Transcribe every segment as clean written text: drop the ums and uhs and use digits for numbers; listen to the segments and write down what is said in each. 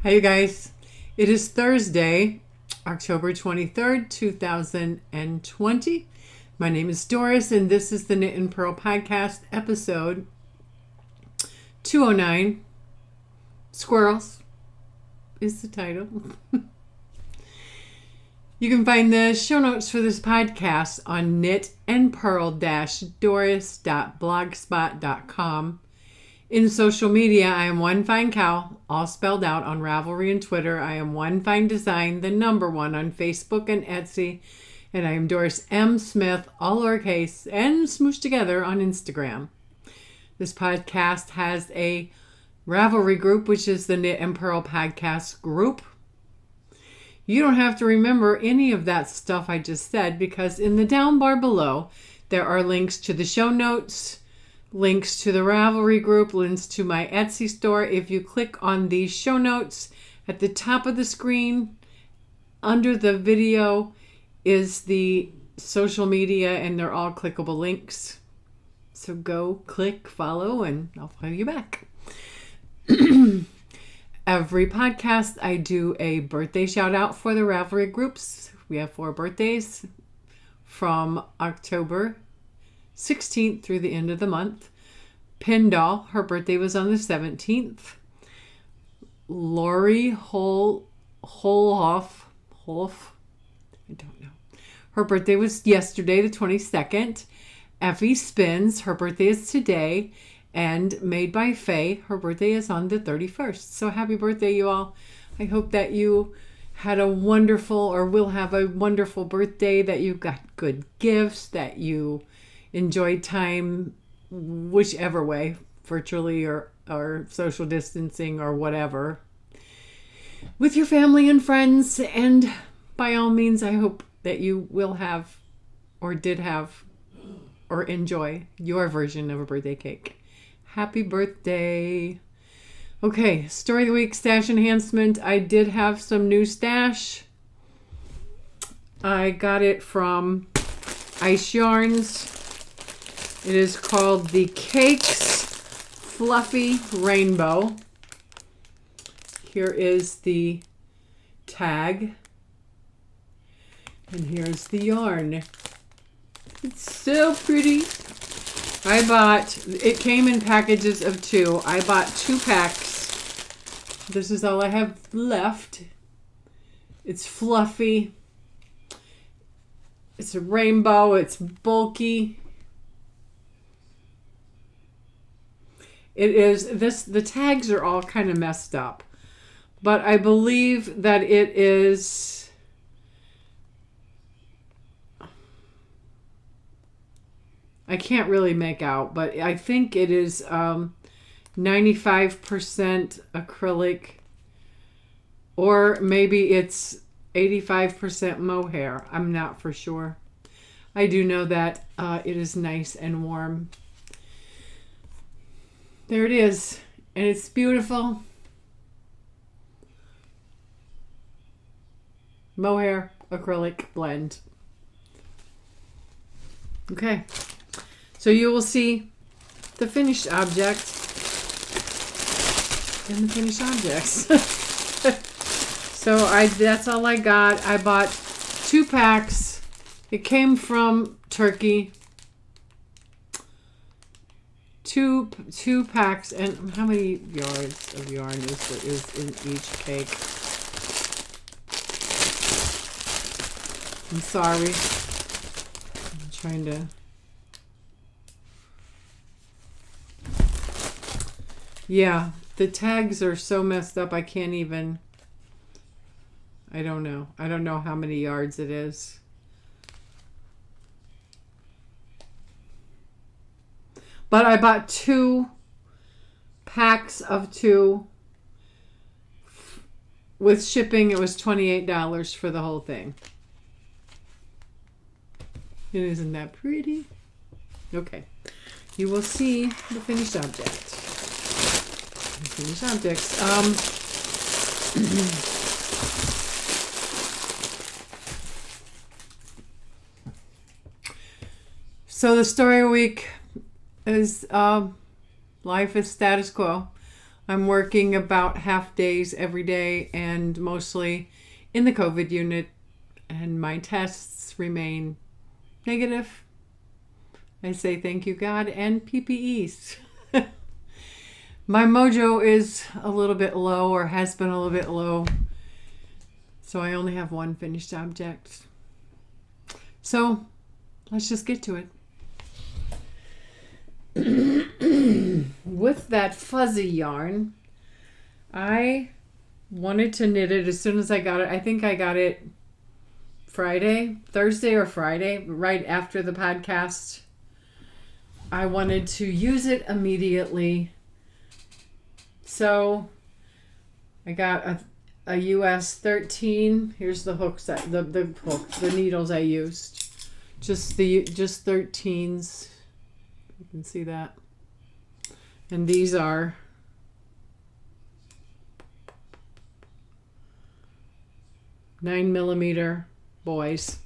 Hey, you guys. It is Thursday, October 23rd, 2020. My name is Doris, and this is the Knit and Purl Podcast, episode 209. Squirrels is the title. You can find the show notes for this podcast on knitandpurl-doris.blogspot.com. In social media, I am One Fine Cow, all spelled out, on Ravelry and Twitter. I am One Fine Design, the number one, on Facebook and Etsy. And I am Doris M. Smith, all lowercase, and smooshed together on Instagram. This podcast has a Ravelry group, which is the Knit and Purl Podcast group. You don't have to remember any of that stuff I just said, because in the down bar below, there are links to the show notes, links to the Ravelry group, links to my Etsy store. If you click on the show notes at the top of the screen, under the video is the social media, and they're all clickable links. So go click, follow, and I'll follow you back. Every podcast, I do a birthday shout out for the Ravelry groups. We have 4 birthdays from October 16th through the end of the month. Pindall, her birthday was on the 17th. Lori Holhoff, I don't know. Her birthday was yesterday, the 22nd. Effie Spins, her birthday is today. And Made by Faye, her birthday is on the 31st. So happy birthday, you all. I hope that you had a wonderful, or will have a wonderful birthday, that you got good gifts, that you enjoyed time whichever way, virtually or social distancing or whatever, with your family and friends. And by all means, I hope that you will have, or did have, or enjoy your version of a birthday cake. Happy birthday. Okay, story of the week, stash enhancement. I did have some new stash. I got it from Ice Yarns. It is called the Cakes Fluffy Rainbow. Here is the tag. And here's the yarn. It's so pretty. It came in packages of 2. I bought 2 packs. This is all I have left. It's fluffy. It's a rainbow. It's bulky. It is this. The tags are all kind of messed up, but I believe that it is. I can't really make out, but I think it is 95% acrylic, or maybe it's 85% mohair. I'm not for sure. I do know that it is nice and warm. There it is, and it's beautiful. Mohair acrylic blend. Okay, so you will see the finished object and the finished objects. So that's all I got. I bought 2 packs. It came from Turkey. Two packs, and how many yards of yarn is in each cake? I'm sorry. I'm trying to. Yeah, the tags are so messed up. I can't even. I don't know. I don't know how many yards it is. But I bought 2 packs of 2. With shipping, it was $28 for the whole thing. Isn't that pretty? Okay. You will see the finished object. The finished objects. So the story of the week is life is status quo. I'm working about half days every day and mostly in the COVID unit, and my tests remain negative. I say thank you, God, and PPEs. My mojo is a little bit low, or has been a little bit low, so I only have one finished object. So let's just get to it. With that fuzzy yarn, I wanted to knit it as soon as I got it. I think I got it Thursday or Friday, right after the podcast. I wanted to use it immediately. So I got a US 13. Here's the hooks, the needles I used. Just 13s. You can see that. And these are 9mm boys.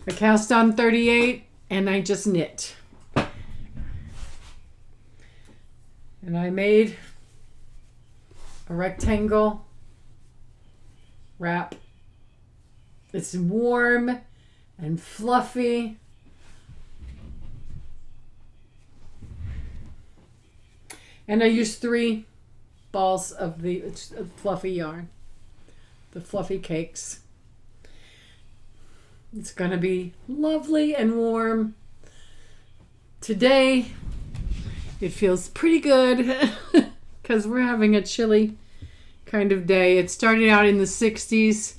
I cast on 38 and I just knit. And I made a rectangle wrap. It's warm and fluffy. And I used 3 balls of the fluffy yarn, the fluffy cakes. It's going to be lovely and warm. Today, it feels pretty good because we're having a chilly kind of day. It started out in the 60s.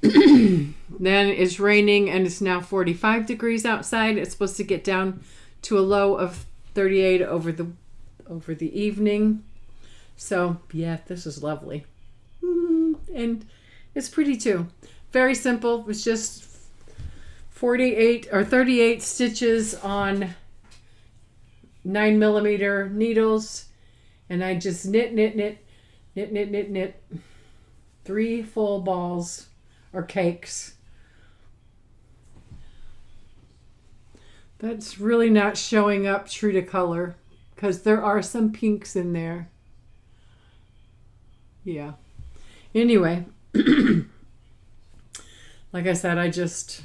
Then it's raining and it's now 45 degrees outside. It's supposed to get down to a low of 38 over the evening. So yeah, this is lovely. And it's pretty too. Very simple. It was just 48 or 38 stitches on 9mm needles, and I just knit 3 full balls or cakes. That's really not showing up true to color because there are some pinks in there. Yeah. Anyway, like I said, I just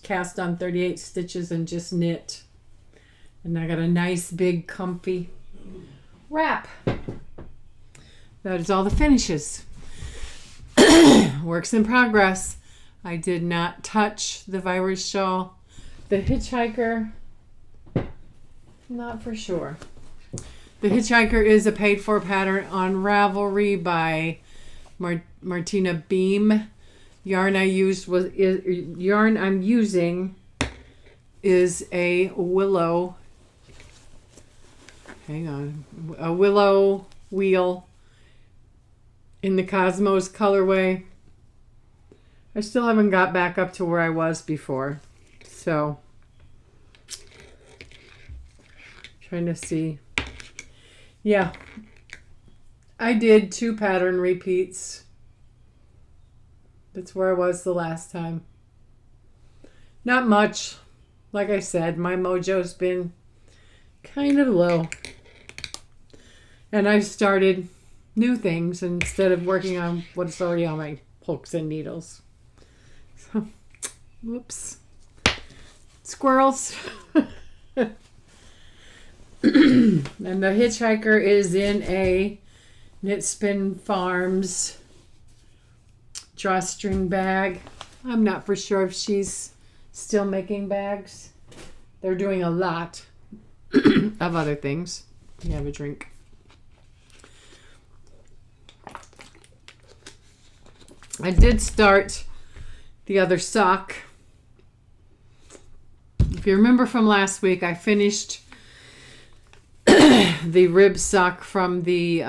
cast on 38 stitches and just knit. And I got a nice big comfy wrap. That is all the finishes. Works in progress. I did not touch the virus shawl. The hitchhiker, not for sure. The hitchhiker is a paid for pattern on Ravelry by Martina Beam. Yarn I'm using is a willow. Hang on. A willow wheel in the Cosmos colorway. I still haven't got back up to where I was before. So, trying to see. Yeah. I did 2 pattern repeats. That's where I was the last time. Not much. Like I said, my mojo's been kind of low. And I've started new things instead of working on what's already on my hooks and needles. So, whoops. Squirrels. And the hitchhiker is in a Knit Spin Farms drawstring bag. I'm not for sure if she's still making bags. They're doing a lot of other things. You have a drink. I did start the other sock. If you remember from last week, I finished the rib sock from the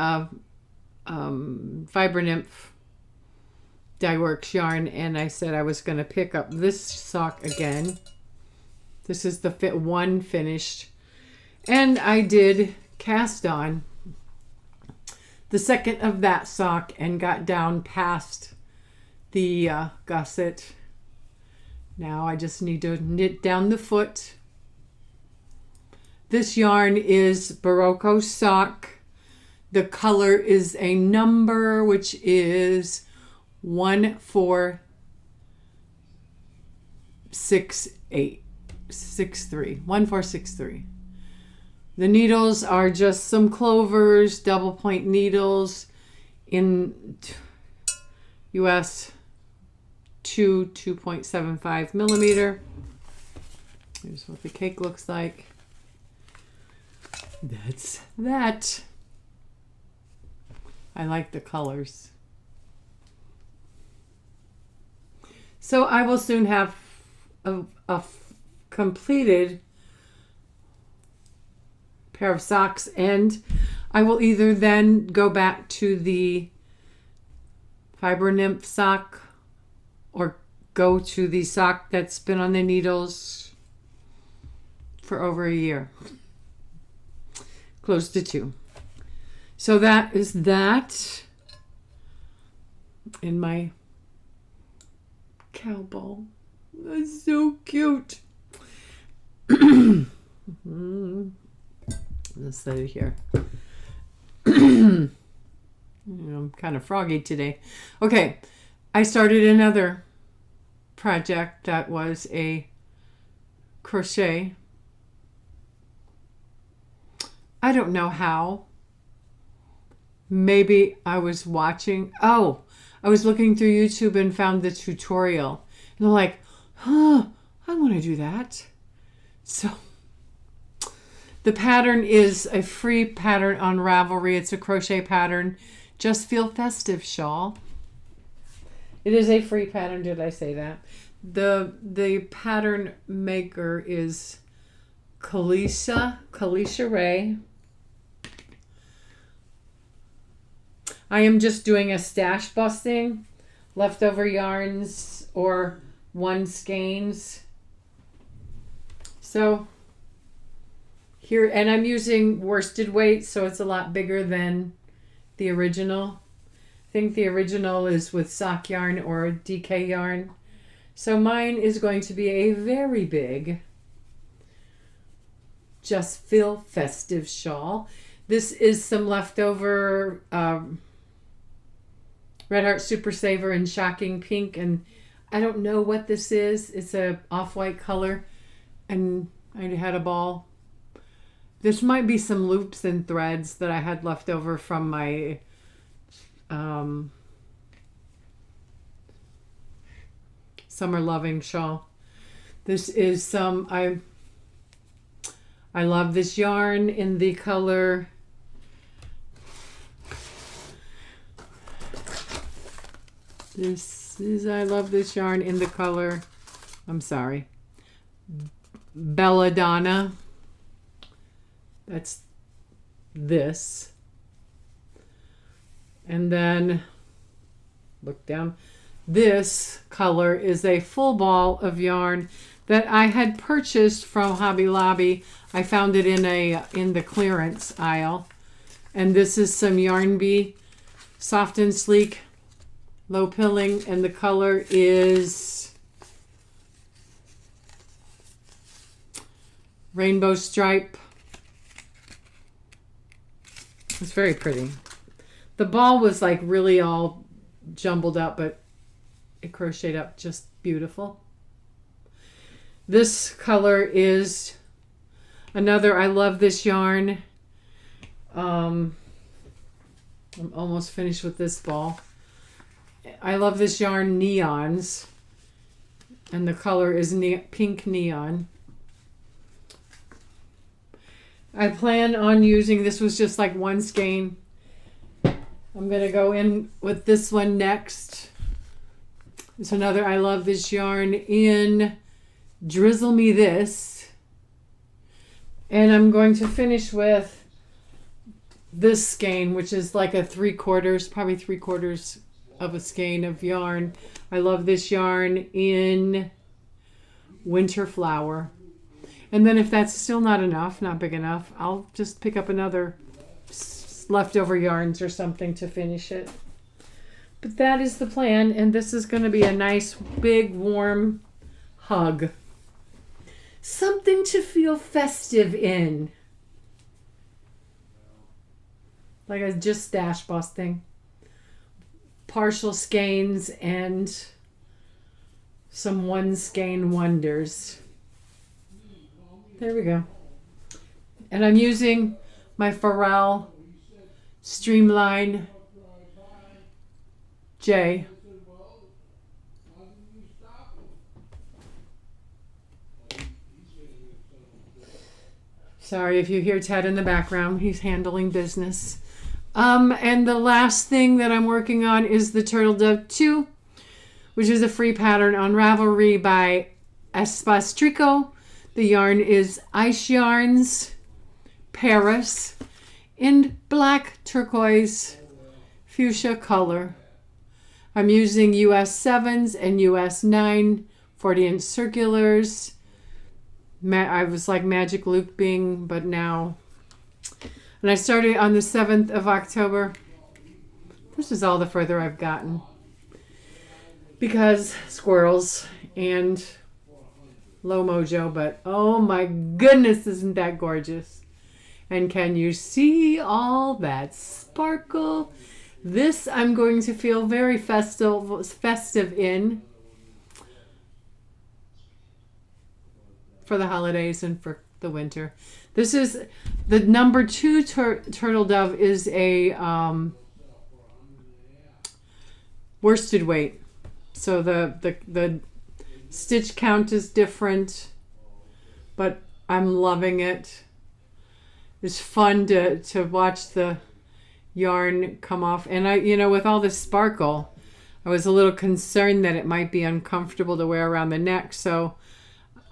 Fiber Nymph Dyeworks yarn, and I said I was going to pick up this sock again. This is the fit one finished, and I did cast on the second of that sock and got down past the gusset. Now I just need to knit down the foot. This yarn is Barocco sock. The color is a number, which is 1463. The needles are just some clovers, double point needles in US 2.75 millimeter. Here's what the cake looks like. That's that. I like the colors. So I will soon have a completed pair of socks, and I will either then go back to the Fiber Nymph sock or go to the sock that's been on the needles for over a year. Close to 2. So that is that in my cow ball. That's so cute. Let's set it here. I'm kind of froggy today. Okay, I started another project that was a crochet. I don't know how. Maybe I was watching. Oh, I was looking through YouTube and found the tutorial. And I'm like, I want to do that. So the pattern is a free pattern on Ravelry. It's a crochet pattern. Just Feel Festive shawl. It is a free pattern. Did I say that? The pattern maker is Kalisha Ray. I am just doing a stash busting, leftover yarns or one skeins. So here, and I'm using worsted weight, so it's a lot bigger than the original. I think the original is with sock yarn or DK yarn. So mine is going to be a very big Just Feel Festive shawl. This is some leftover Red Heart Super Saver in Shocking Pink, and I don't know what this is. It's a off-white color, and I had a ball. This might be some loops and threads that I had left over from my Summer Loving shawl. This is some, I love this yarn in the color I love this yarn in the color, Belladonna. That's this. And then look down. This color is a full ball of yarn that I had purchased from Hobby Lobby. I found it in the clearance aisle. And this is some Yarn Bee Soft and Sleek Low Pilling, and the color is Rainbow Stripe. It's very pretty. The ball was like really all jumbled up, but it crocheted up just beautiful. This color is another, I love this yarn. I'm almost finished with this ball. I love this yarn, Neons, and the color is Pink Neon. I plan on using, this was just like one skein. I'm going to go in with this one next. It's another, I love this yarn in Drizzle Me This. And I'm going to finish with this skein, which is like a 3/4, probably 3/4 of a skein of yarn. I love this yarn in Winter Flower. And then if that's still not enough, not big enough, I'll just pick up another leftover yarns or something to finish it. But that is the plan, and this is going to be a nice, big, warm hug. Something to feel festive in. like a just stash busting. Partial skeins and some one skein wonders. There we go. And I'm using my Squirrel Streamline J. Sorry if you hear Ted in the background. He's handling business. And the last thing that I'm working on is the Turtle Dove 2, which is a free pattern on Ravelry by Espastrico. The yarn is Ice Yarns Paris in black turquoise fuchsia color. I'm using US 7s and US 9 40-inch circulars. I was like magic looping, but now... And I started on the 7th of October. This is all the further I've gotten. Because squirrels and low mojo, but oh my goodness, isn't that gorgeous? And can you see all that sparkle? This I'm going to feel very festive in for the holidays and for the winter. This is the number 2 Turtle Dove is a worsted weight. So the stitch count is different, but I'm loving it. It's fun to watch the yarn come off. And with all this sparkle, I was a little concerned that it might be uncomfortable to wear around the neck. So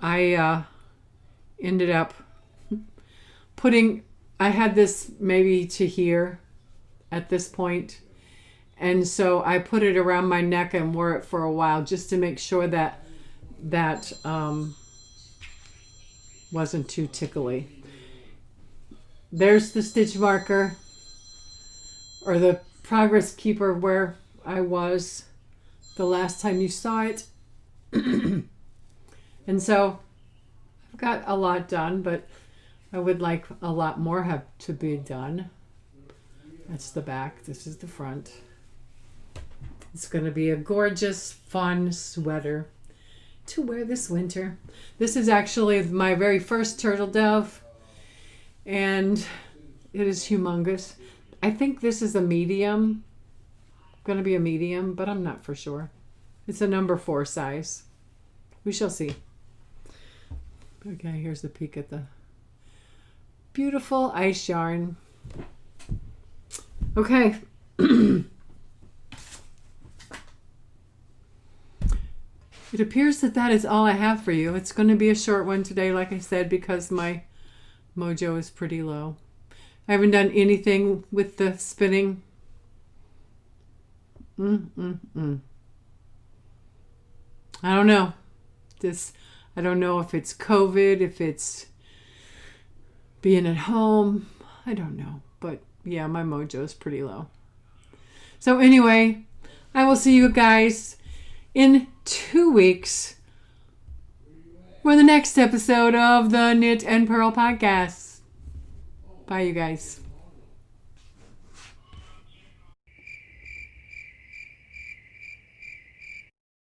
I ended up I had this maybe to here at this point. And so I put it around my neck and wore it for a while just to make sure that wasn't too tickly. There's the stitch marker or the progress keeper where I was the last time you saw it. And so I've got a lot done, but I would like a lot more have to be done. That's the back. This is the front. It's going to be a gorgeous, fun sweater to wear this winter. This is actually my very first Turtle Dove, and it is humongous. I think this is a medium. Going to be a medium, but I'm not for sure. It's a number 4 size. We shall see. Okay, here's the peek at the beautiful ice yarn. Okay. It appears that is all I have for you. It's going to be a short one today, like I said, because my mojo is pretty low. I haven't done anything with the spinning. I don't know. I don't know if it's COVID, if it's being at home. I don't know. But yeah, my mojo is pretty low. So anyway, I will see you guys in 2 weeks for the next episode of the Knit and Purl podcast. Bye, you guys.